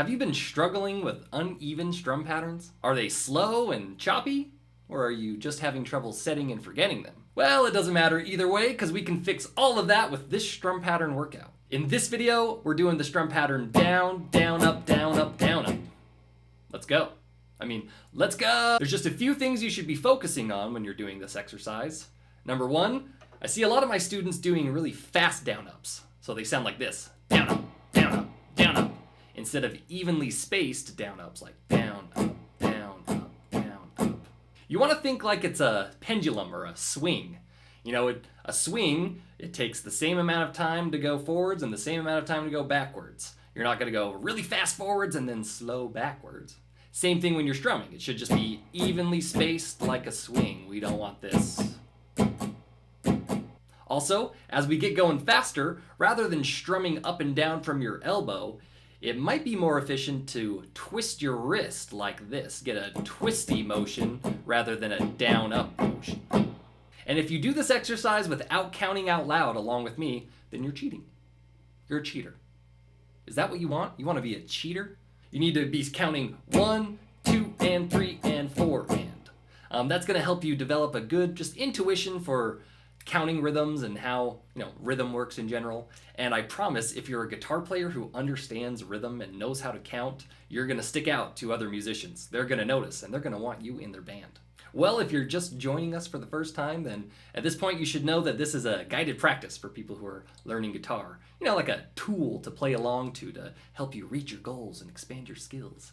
Have you been struggling with uneven strum patterns? Are they slow and choppy? Or are you just having trouble setting and forgetting them? Well, it doesn't matter either way because we can fix all of that with this strum pattern workout. In this video, we're doing the strum pattern down, down, up, down, up, down, up. Let's go. Let's go! There's just a few things you should be focusing on when you're doing this exercise. Number one, I see a lot of my students doing really fast down ups. So they sound like this. Down up, down up, down up. Instead of evenly spaced down ups like down, up, down, up, down, up. You want to think like it's a pendulum or a swing. You know, a swing, it takes the same amount of time to go forwards and the same amount of time to go backwards. You're not going to go really fast forwards and then slow backwards. Same thing when you're strumming. It should just be evenly spaced like a swing. We don't want this. Also, as we get going faster, rather than strumming up and down from your elbow, it might be more efficient to twist your wrist like this. Get a twisty motion rather than a down-up motion. And if you do this exercise without counting out loud along with me, then you're cheating. You're a cheater. Is that what you want? You want to be a cheater? You need to be counting 1, 2, and 3, and 4, and. That's going to help you develop a good just intuition for counting rhythms and how rhythm works in general. And I promise if you're a guitar player who understands rhythm and knows how to count, you're going to stick out to other musicians. They're going to notice and they're going to want you in their band. Well, if you're just joining us for the first time, then at this point you should know that this is a guided practice for people who are learning guitar. Like a tool to play along to help you reach your goals and expand your skills.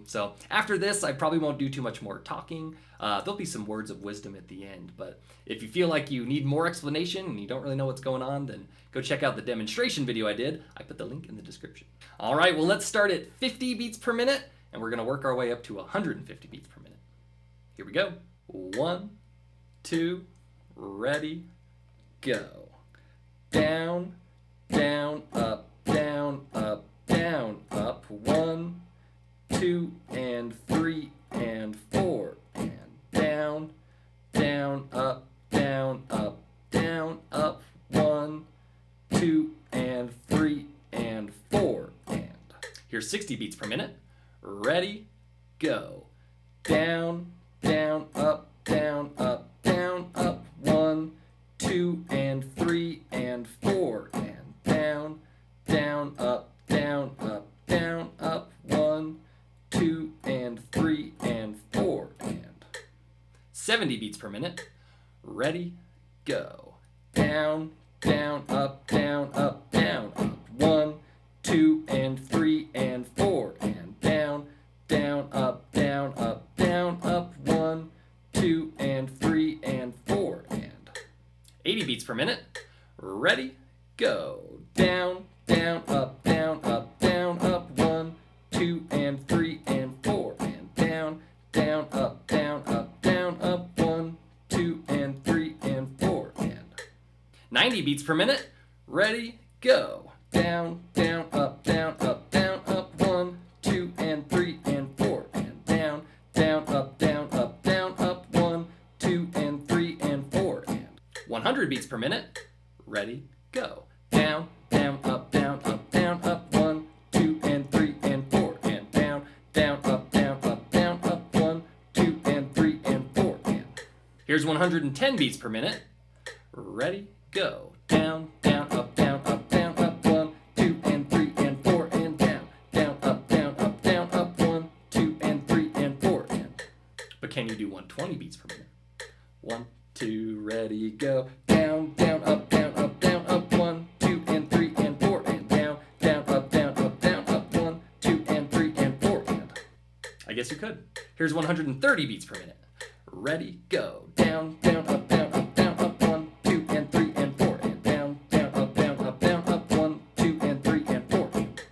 So after this, I probably won't do too much more talking. There'll be some words of wisdom at the end, but if you feel like you need more explanation and you don't really know what's going on, then go check out the demonstration video I did. I put the link in the description. All right, well, let's start at 50 beats per minute, and we're gonna work our way up to 150 beats per minute. Here we go. 1, 2, ready, go. Down, down, up, down, up, down, up. 1, 2, and 3, and 4, and down, down, up, down, up, down, up. 1, 2, and 3, and 4, and. Here's 60 beats per minute. Ready, go. Down, down, up, down, up, down, up. 1, 2, and 3, and 4, and down, down, up, down, up, down, up. 1, 2, and 3, and 4, and. 70 beats per minute. Ready, go. Down, down, up, down, up, down, up. 1, 2, and 3, and 4, and down, down, up, down, up, down, up. 1, 2, and 3, and 4, and. 80 beats per minute. Ready, go. Down, down, up, down, up, down, up. 1, 2, and 3, and 4, and down, down, up, down, up, down, up. 1, 2, and 3, and 4, and. 90 beats per minute. Ready, go. Down, down, up, down, up, down, up. 1, 2, and 3, and 4, and down, down, up, down, up, down, up. 1, 2, and 3, and 4, and. 100 beats per minute. Ready, go. Down, down, up, down, up, down, up. 1, 2, and 3, and 4, and down, down, up, down, up, down, up. 1, 2, and 3, and 4, and. Here's 110 beats per minute. Ready, go. Down, down, up, down, up, down, up. 1, 2, and 3, and 4, and down, down, up, down, up, down, up. 1, 2, and 3, and 4, and. But can you do 120 beats per minute? 1, 2, ready, go. Down, down, up, down, up, down, up. 1, 2, and 3, and 4, and down, down, up, down, up, down, up. 1, 2, and 3, and 4, and. I guess you could. Here's 130 beats per minute. Ready, go. Down, down, up, down, up, down, up. 1, 2, and 3, and 4, and down, down, up, down, up, down, up. 1, 2, and 3, and 4, and.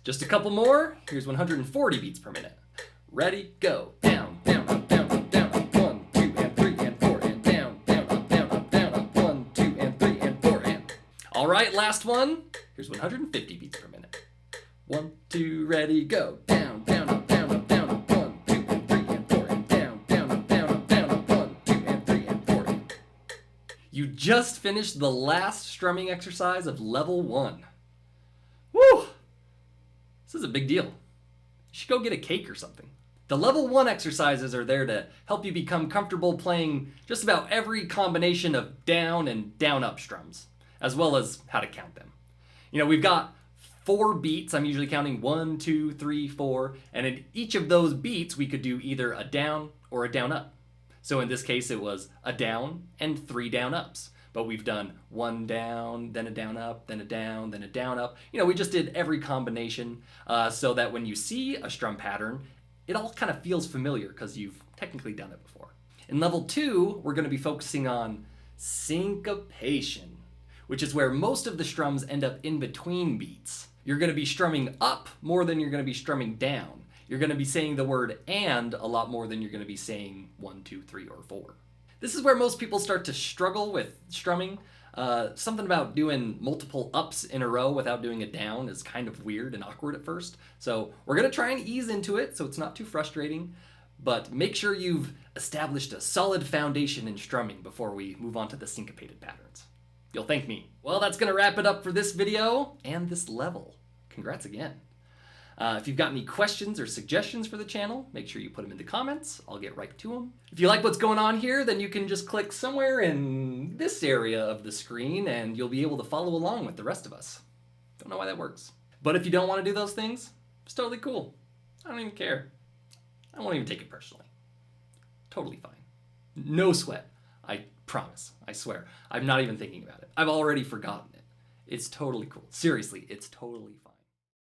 Just a couple more. Here's 140 beats per minute. Ready, go. Down, down, up, down, up, down, up. 1, 2, and 3, and 4, and down, down, up, down, up, down, up. 1, 2, and 3, and 4, and. All right, last one. Here's 150 beats per minute. 1, 2, ready, go. Down, down, up, down, up, down, up. 1, 2, and 3, and 4, and down, down, up, down, up, down, up. 1, 2, and 3, and 4, and. You just finished the last strumming exercise of level 1. Woo! This is a big deal. You should go get a cake or something. The level 1 exercises are there to help you become comfortable playing just about every combination of down and down-up strums, as well as how to count them. You know, we've got 4 beats. I'm usually counting 1, 2, 3, 4, and in each of those beats we could do either a down or a down-up. So in this case it was a down and 3 down-ups. But we've done 1 down, then a down up, then a down, then a down up. You know, we just did every combination so that when you see a strum pattern, it all kind of feels familiar because you've technically done it before. In level 2, we're going to be focusing on syncopation, which is where most of the strums end up in between beats. You're going to be strumming up more than you're going to be strumming down. You're going to be saying the word and a lot more than you're going to be saying 1, 2, 3, or 4. This is where most people start to struggle with strumming. Something about doing multiple ups in a row without doing a down is kind of weird and awkward at first. So we're gonna try and ease into it so it's not too frustrating, but make sure you've established a solid foundation in strumming before we move on to the syncopated patterns. You'll thank me. Well, that's gonna wrap it up for this video and this level. Congrats again. If you've got any questions or suggestions for the channel, make sure you put them in the comments. I'll get right to them. If you like what's going on here, then you can just click somewhere in this area of the screen and you'll be able to follow along with the rest of us. Don't know why that works. But if you don't want to do those things, it's totally cool. I don't even care. I won't even take it personally. Totally fine. No sweat. I promise. I swear. I'm not even thinking about it. I've already forgotten it. It's totally cool. Seriously, it's totally fine.